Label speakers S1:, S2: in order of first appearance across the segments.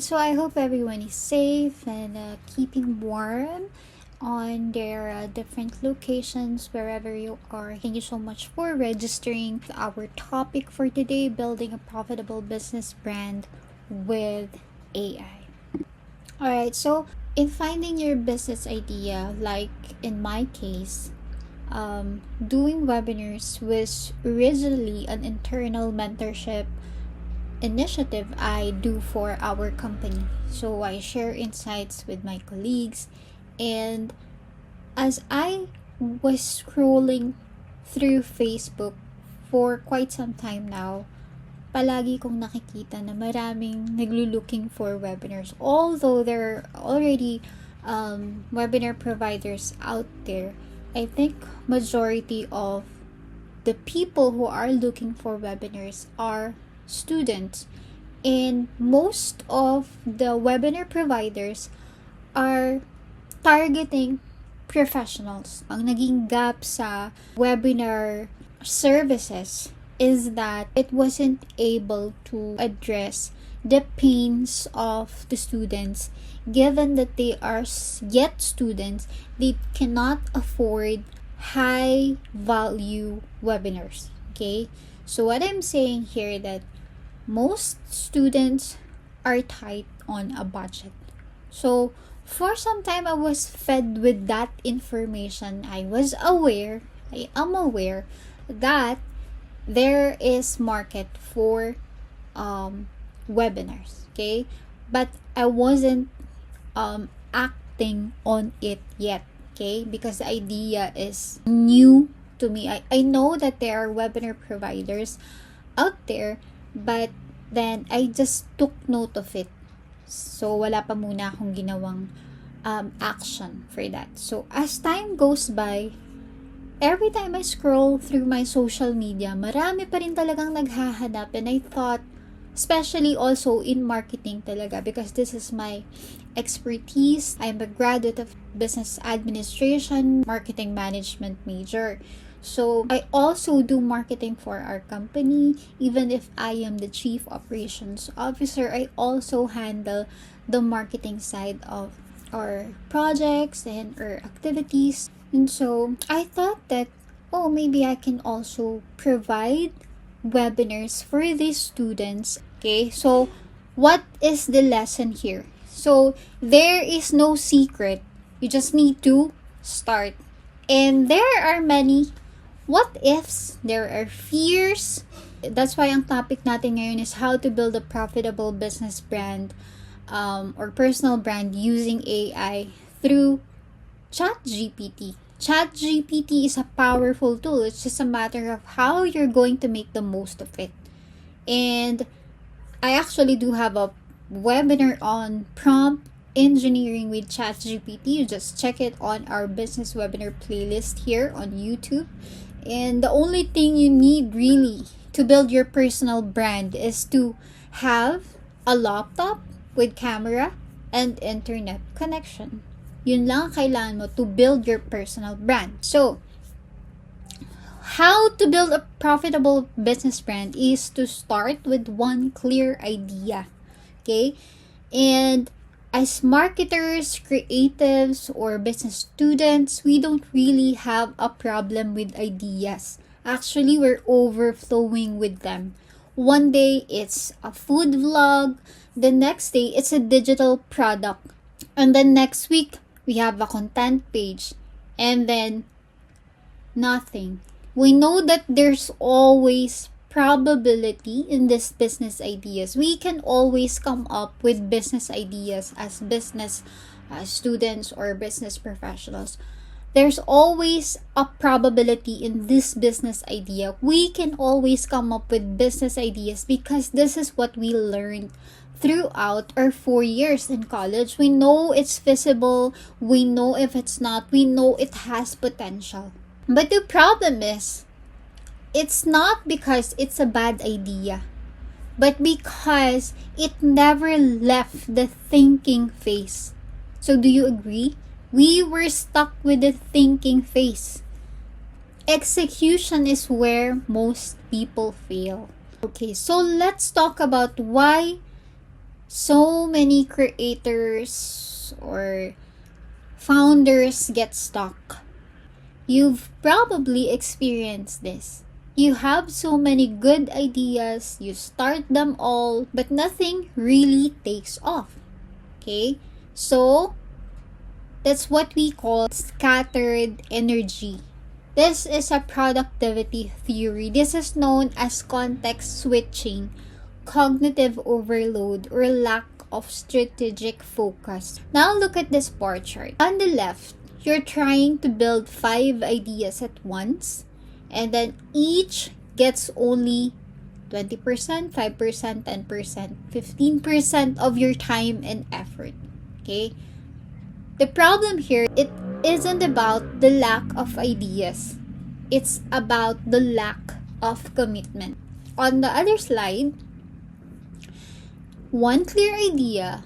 S1: Alright, so I hope everyone is safe and keeping warm on their different locations wherever you are. Thank you so much for registering our topic for today, building a profitable business brand with AI. Alright, so in finding your business idea, like in my case, doing webinars was originally an internal mentorship initiative I do for our company. So I share insights with my colleagues, and as I was scrolling through Facebook for quite some time now, palagi kong nakikita na maraming naglulooking for webinars. Although there are already webinar providers out there, I think majority of the people who are looking for webinars are students, and most of the webinar providers are targeting professionals. Ang naging gap sa webinar services is that it wasn't able to address the pains of the students, given that they are yet students. They cannot afford high value webinars. Okay, so what I'm saying here that most students are tight on a budget. So for some time I was fed with that information. I am aware that there is market for webinars, okay, but I wasn't acting on it yet, okay, because the idea is new to me. I know that there are webinar providers out there, but then I just took note of it. So wala pa muna akong ginawang action for that. So as time goes by, every time I scroll through my social media, marami pa rin talagang naghahanap, and I thought, especially also in marketing talaga, because this is my expertise. I'm a graduate of business administration, marketing management major. So I also do marketing for our company. Even if I am the chief operations officer, I also handle the marketing side of our projects and our activities. And so I thought that, oh, maybe I can also provide webinars for these students. Okay, so what is the lesson here? So there is no secret. You just need to start. And there are many what ifs, there are fears. That's why ang topic natin ngayon is how to build a profitable business brand or personal brand using AI through ChatGPT. ChatGPT is a powerful tool. It's just a matter of how you're going to make the most of it. And I actually do have a webinar on prompt engineering with ChatGPT. You just check it on our business webinar playlist here on YouTube. And the only thing you need really to build your personal brand is to have a laptop with camera and internet connection. Yun lang kailangan mo to build your personal brand. So, how to build a profitable business brand is to start with one clear idea. Okay? And as marketers, creatives, or business students, we don't really have a problem with ideas. Actually, we're overflowing with them. One day, it's a food vlog. The next day, it's a digital product. And then next week, we have a content page. And then, nothing. We know that there's always probability in this business ideas. We can always come up with business ideas as business students or business professionals. There's always a probability in this business idea. We can always come up with business ideas because this is what we learned throughout our 4 years in college. We know it's feasible. We know if it's not. We know it has potential. But the problem is, it's not because it's a bad idea, but because it never left the thinking phase. So do you agree? We were stuck with the thinking phase. Execution is where most people fail. Okay, so let's talk about why So many creators or founders get stuck. You've probably experienced this. You have so many good ideas, you start them all, but nothing really takes off. Okay? So, that's what we call scattered energy. This is a productivity theory. This is known as context switching, cognitive overload, or lack of strategic focus. Now look at this bar chart. On the left, you're trying to build 5 ideas at once, and then each gets only 20%, 5%, 10%, 15% of your time and effort. Okay? The problem here, it isn't about the lack of ideas. It's about the lack of commitment. On the other slide, one clear idea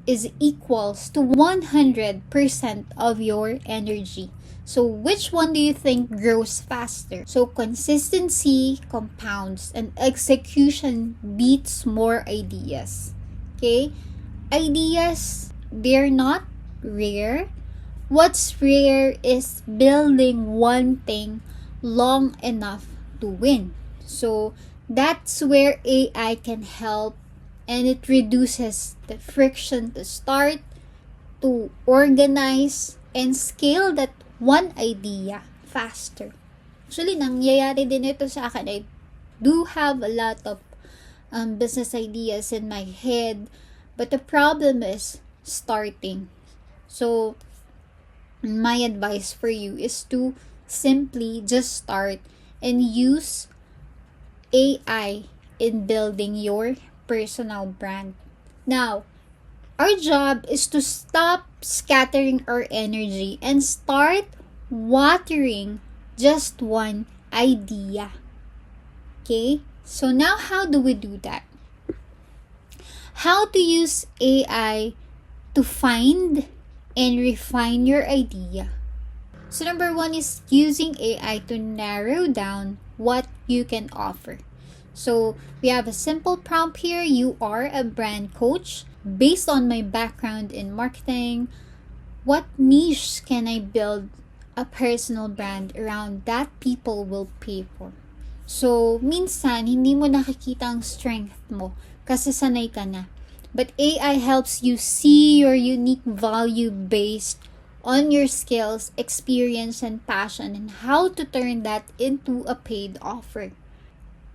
S1: is equals to 100% of your energy. So which one do you think grows faster? So consistency compounds and execution beats more ideas. Okay? Ideas, they're not rare. What's rare is building one thing long enough to win. So that's where AI can help, and it reduces the friction to start, to organize, and scale that one idea faster. Actually, nangyayari din ito sa akin. I do have a lot of business ideas in my head, but the problem is starting. So, my advice for you is to simply just start and use AI in building your personal brand. Now, our job is to stop scattering our energy and start watering just one idea. Okay? So now how do we do that? How to use AI to find and refine your idea. So number 1 is using AI to narrow down what you can offer. So we have a simple prompt here. You are a brand coach. Based on my background in marketing, what niche can I build a personal brand around that people will pay for? So, minsan, hindi mo nakikita ang strength mo kasi sanay ka na. But AI helps you see your unique value based on your skills, experience, and passion, and how to turn that into a paid offer.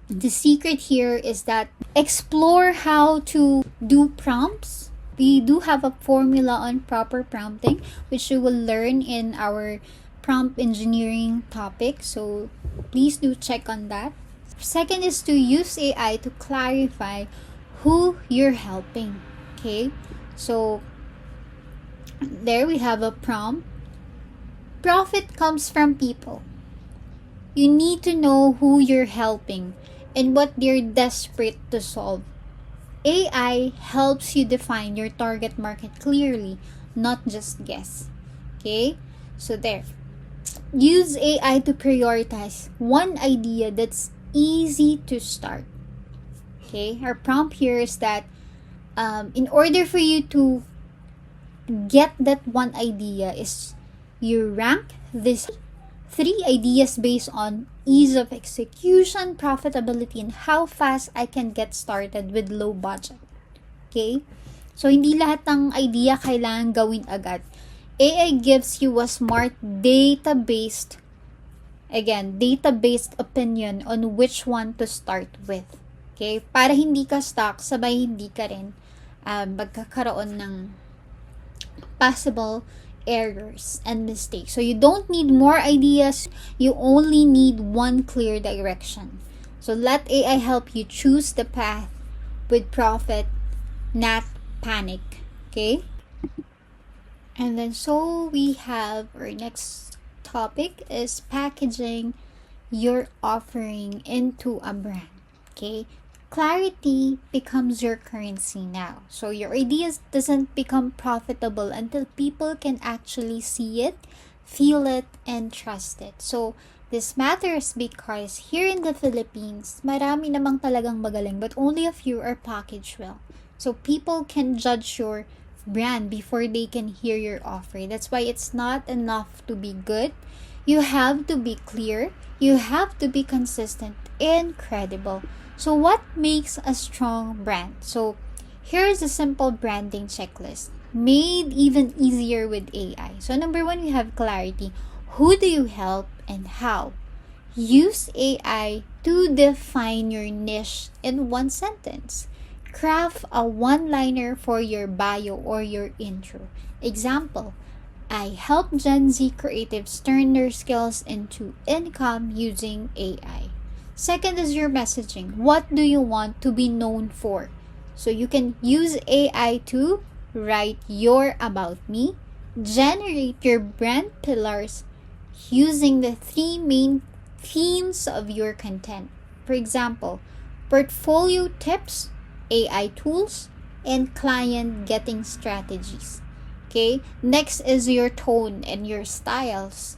S1: The secret here is that explore how to do prompts. We do have a formula on proper prompting, which you will learn in our prompt engineering topic. So please do check on that. Second is to use AI to clarify who you're helping. Okay, so there we have a prompt. Profit comes from people. You need to know who you're helping and what they're desperate to solve. AI helps you define your target market clearly, not just guess. Okay, so there. Use AI to prioritize one idea that's easy to start. Okay, our prompt here is that in order for you to get that one idea, is you rank these 3 ideas based on ease of execution, profitability, and how fast I can get started with low budget. Okay? So, hindi lahat ng idea kailangan gawin agad. AI gives you a smart data-based opinion on which one to start with. Okay? Para hindi ka stuck, sabay hindi ka rin magkakaroon ng possible errors and mistakes. So you don't need more ideas, you only need one clear direction. So let AI help you choose the path with profit, not panic. Okay? And then so we have our next topic is packaging your offering into a brand. Okay? Clarity becomes your currency now. So your ideas doesn't become profitable until people can actually see it, feel it, and trust it. So this matters because here in the Philippines, marami namang talagang magaling, but only a few are packaged well. So people can judge your brand before they can hear your offer. That's why it's not enough to be good. You have to be clear, you have to be consistent and credible. So what makes a strong brand? So here's a simple branding checklist made even easier with AI. So number one, we have clarity. Who do you help and how? Use AI to define your niche in one sentence. Craft a one-liner for your bio or your intro. Example, I help Gen Z creatives turn their skills into income using AI. Second is your messaging. What do you want to be known for? So you can use AI to write your about me, generate your brand pillars using the three main themes of your content. For example, portfolio tips, AI tools, and client getting strategies. Okay, next is your tone and your styles.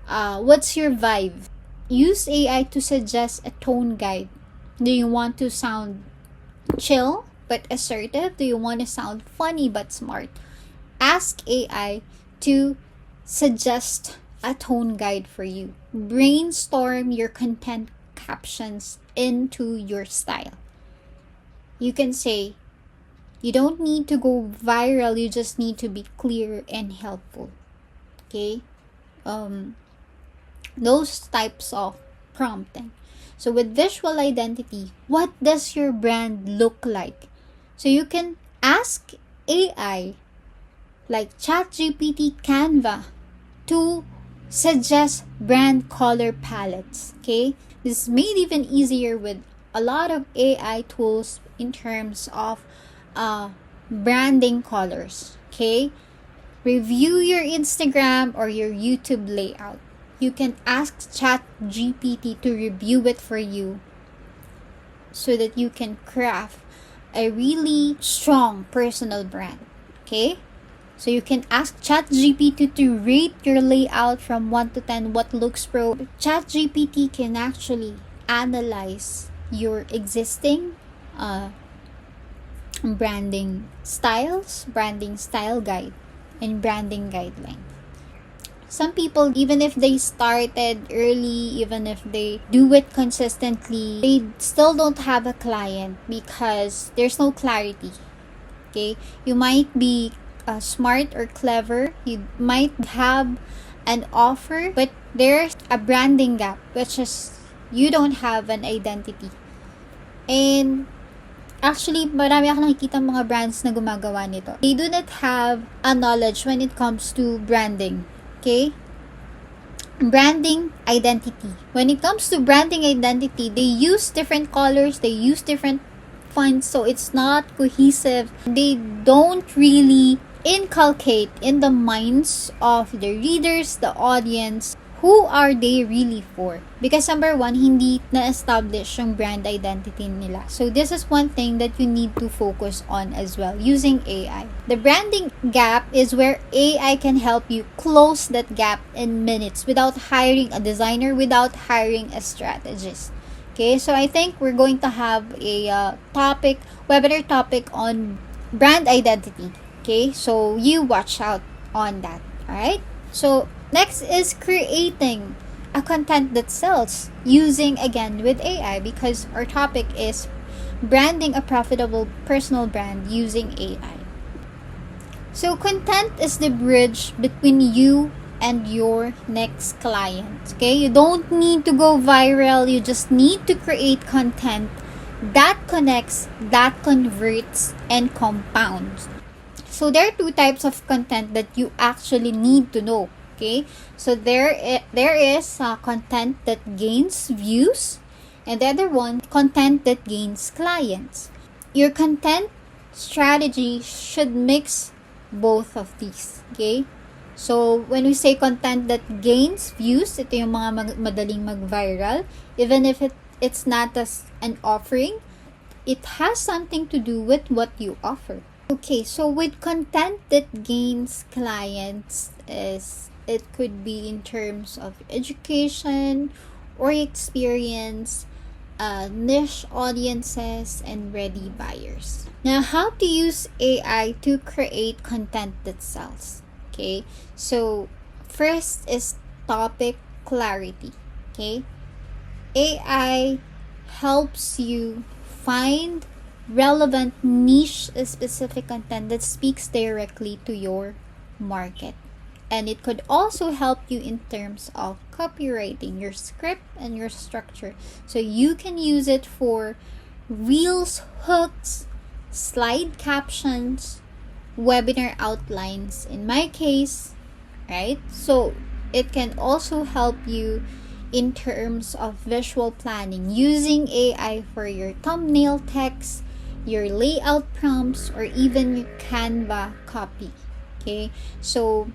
S1: What's your vibe? Use AI to suggest a tone guide. Do you want to sound chill but assertive? Do you want to sound funny but smart? Ask AI to suggest a tone guide for you. Brainstorm your content captions into your style. You can say, you don't need to go viral, you just need to be clear and helpful. Okay? Those types of prompting. So with visual identity, what does your brand look like? So you can ask AI like ChatGPT, Canva to suggest brand color palettes. Okay? This is made even easier with a lot of AI tools in terms of branding colors. Okay? Review your Instagram or your YouTube layout. You can ask ChatGPT to review it for you so that you can craft a really strong personal brand. Okay? So you can ask ChatGPT to rate your layout from 1 to 10 what looks pro. ChatGPT can actually analyze your existing branding styles, branding style guide, and branding guideline. Some people, even if they started early, even if they do it consistently, they still don't have a client because there's no clarity. Okay? You might be smart or clever. You might have an offer, but there's a branding gap, which is you don't have an identity. And actually, marami akong nakikita mga brands na gumagawa nito. They do not have a knowledge when it comes to branding. Okay? Branding identity. When it comes to branding identity, they use different colors, they use different fonts, so it's not cohesive. They don't really inculcate in the minds of the readers, the audience, who are they really for? Because number one, hindi na-establish yung brand identity nila. So this is one thing that you need to focus on as well, using AI. The branding gap is where AI can help you close that gap in minutes without hiring a designer, without hiring a strategist. Okay, so I think we're going to have a webinar topic on brand identity. Okay, so you watch out on that. Alright? So next is creating a content that sells using, again, with AI, because our topic is branding a profitable personal brand using AI. So content is the bridge between you and your next client. Okay? You don't need to go viral. You just need to create content that connects, that converts, and compounds. So there are two types of content that you actually need to know. Okay, so there is content that gains views, and the other one, content that gains clients. Your content strategy should mix both of these. Okay, so when we say content that gains views, ito yung mga madaling mag-viral, even if it's not as an offering, it has something to do with what you offer. Okay, so with content that gains clients, it could be in terms of education or experience, niche audiences, and ready buyers. Now, how to use AI to create content that sells. Okay, so first is topic clarity. Okay, AI helps you find relevant niche specific content that speaks directly to your market. And it could also help you in terms of copywriting your script and your structure. So you can use it for reels, hooks, slide captions, webinar outlines in my case, right? So it can also help you in terms of visual planning using AI for your thumbnail text, your layout prompts, or even your Canva copy. Okay, so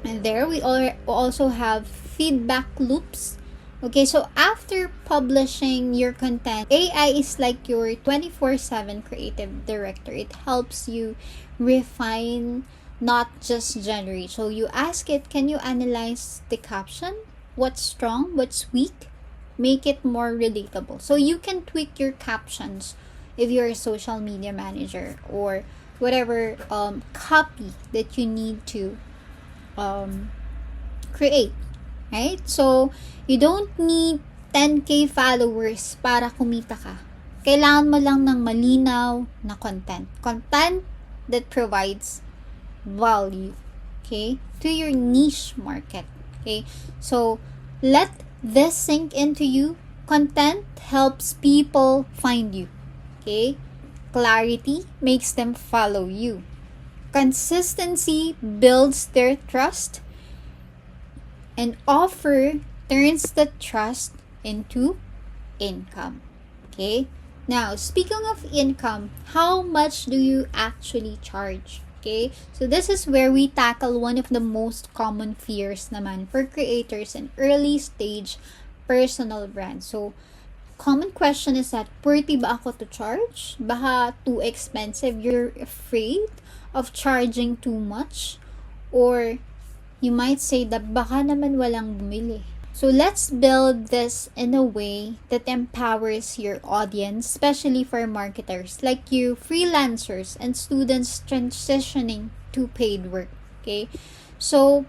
S1: and there we also have feedback loops. Okay, so after publishing your content, AI is like your 24/7 creative director. It helps you refine, not just generate. So you ask it, can you analyze the caption? What's strong? What's weak? Make it more relatable. So you can tweak your captions if you're a social media manager or whatever copy that you need to create, right? So you don't need 10k followers para kumita ka. Kailangan mo lang ng malinaw na content that provides value, okay, to your niche market. Okay, so let this sink into you. Content helps people find you. Okay, clarity makes them follow you. Consistency builds their trust, and offer turns the trust into income. Okay, now speaking of income, how much do you actually charge? Okay, so this is where we tackle one of the most common fears naman for creators in early stage personal brands. So common question is that, worthy ba ako to charge? Baka too expensive. You're afraid of charging too much, or you might say that baka naman walang bumili. So let's build this in a way that empowers your audience, especially for marketers like you, freelancers, and students transitioning to paid work. Okay, so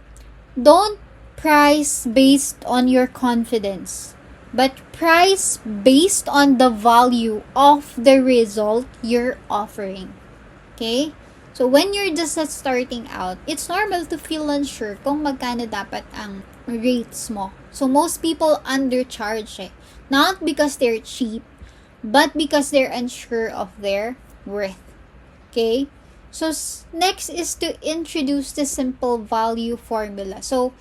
S1: don't price based on your confidence, but price based on the value of the result you're offering. Okay, so when you're just starting out, it's normal to feel unsure kung magkano dapat ang rates mo. So most people undercharge not because they're cheap, but because they're unsure of their worth. Okay, so next is to introduce the simple value formula. So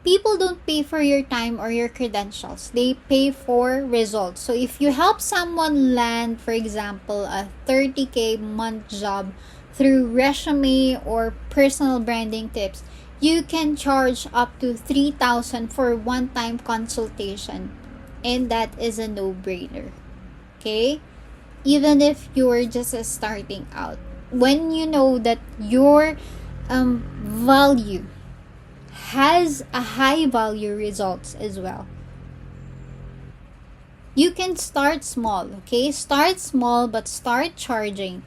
S1: people don't pay for your time or your credentials, they pay for results. So if you help someone land, for example, a 30k month job through resume or personal branding tips, you can charge up to 3,000 for one-time consultation, and that is a no-brainer. Okay, even if you're just starting out, when you know that your value has a high value results as well, you can start small. Okay, start small, but start charging.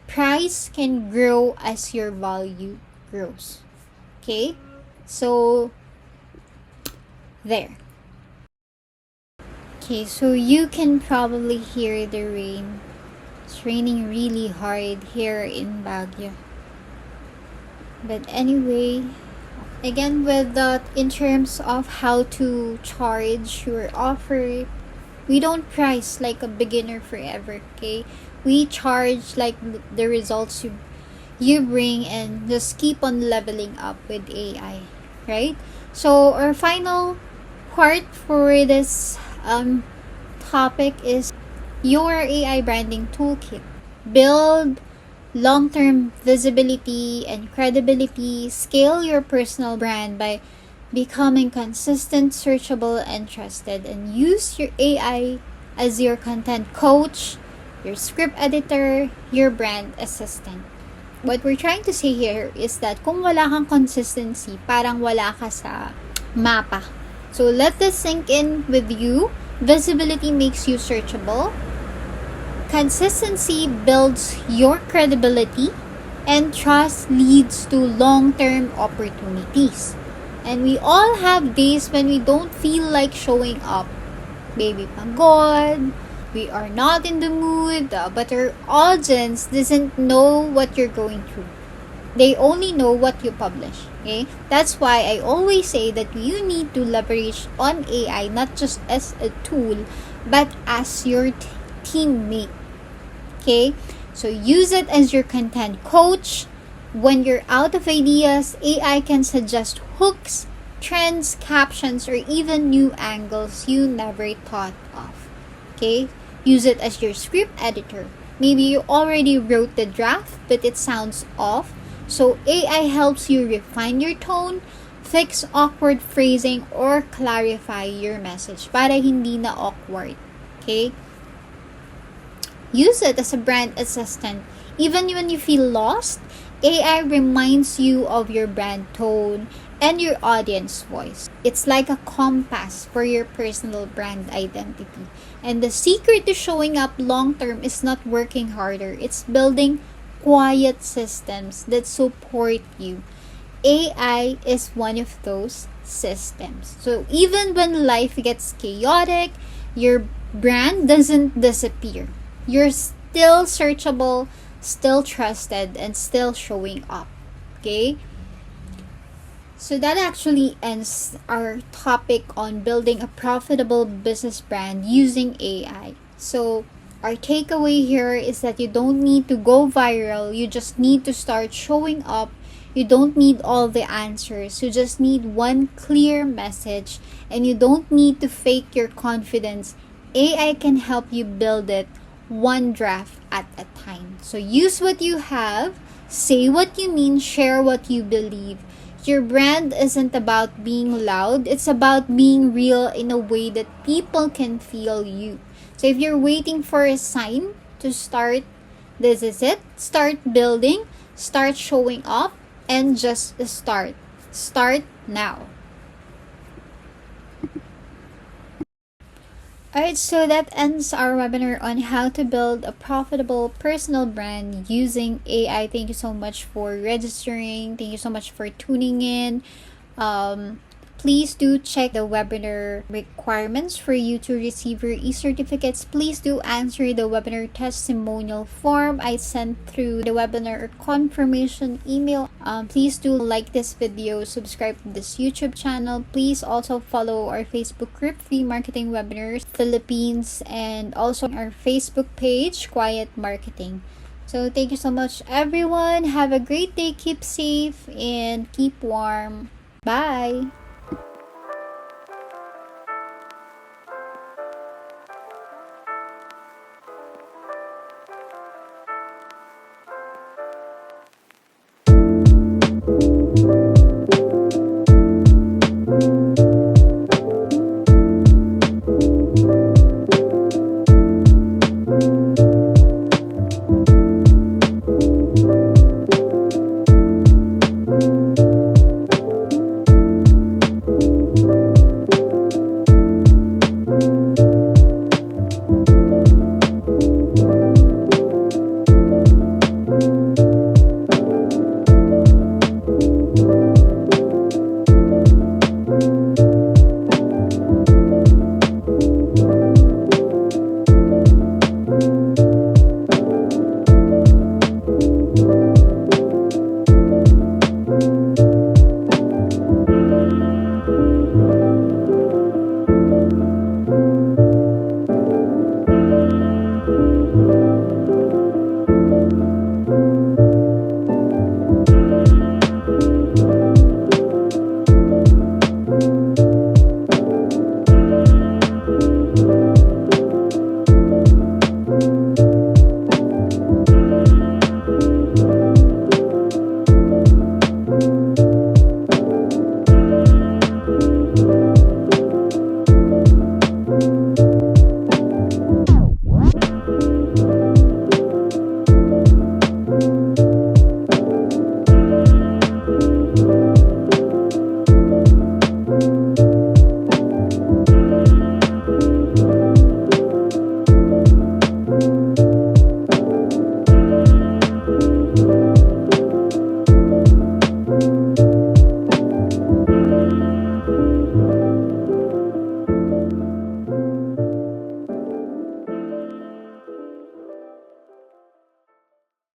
S1: Price can grow as your value grows. Okay, so there. Okay, so you can probably hear the rain. It's raining really hard here in Baguio. But anyway, again, with that, in terms of how to charge your offer, we don't price like a beginner forever. Okay, we charge like the results you bring, and just keep on leveling up with AI, right? So our final part for this topic is your AI branding toolkit. Build long-term visibility and credibility. Scale your personal brand by becoming consistent, searchable, and trusted. And use your AI as your content coach, your script editor, your brand assistant. What we're trying to say here is that kung wala kang consistency, parang wala ka sa mapa. So let this sink in with you. Visibility makes you searchable. Consistency builds your credibility. And trust leads to long-term opportunities. And we all have days when we don't feel like showing up. Baby pagod, we are not in the mood, but our audience doesn't know what you're going through. They only know what you publish. Okay? That's why I always say that you need to leverage on AI not just as a tool, but as your teammate. Okay? So use it as your content coach. When you're out of ideas, AI can suggest hooks, trends, captions, or even new angles you never thought of. Okay? Use it as your script editor. Maybe you already wrote the draft, but it sounds off. So AI helps you refine your tone, fix awkward phrasing, or clarify your message para hindi na awkward. Okay? Use it as a brand assistant. Even when you feel lost, AI reminds you of your brand tone and your audience voice. It's like a compass for your personal brand identity. And the secret to showing up long term is not working harder, it's building quiet systems that support you. AI is one of those systems. So even when life gets chaotic, your brand doesn't disappear. You're still searchable, still trusted, and still showing up. Okay? So that actually ends our topic on building a profitable business brand using AI. So our takeaway here is that you don't need to go viral, you just need to start showing up. You don't need all the answers, you just need one clear message, and you don't need to fake your confidence. AI can help you build it one draft at a time. So use what you have, say what you mean, share what you believe. Your brand isn't about being loud, it's about being real in a way that people can feel you. So if you're waiting for a sign to start, this is it. Start building, start showing up, and just start. Start now. Alright, so that ends our webinar on how to build a profitable personal brand using AI. Thank you so much for registering. Thank you so much for tuning in. Please do check the webinar requirements for you to receive your e-certificates. Please do answer the webinar testimonial form I sent through the webinar confirmation email. Please do like this video, subscribe to this YouTube channel. Please also follow our Facebook group, Free Marketing Webinars Philippines, and also our Facebook page, Quiet Marketing. So thank you so much, everyone. Have a great day. Keep safe and keep warm. Bye.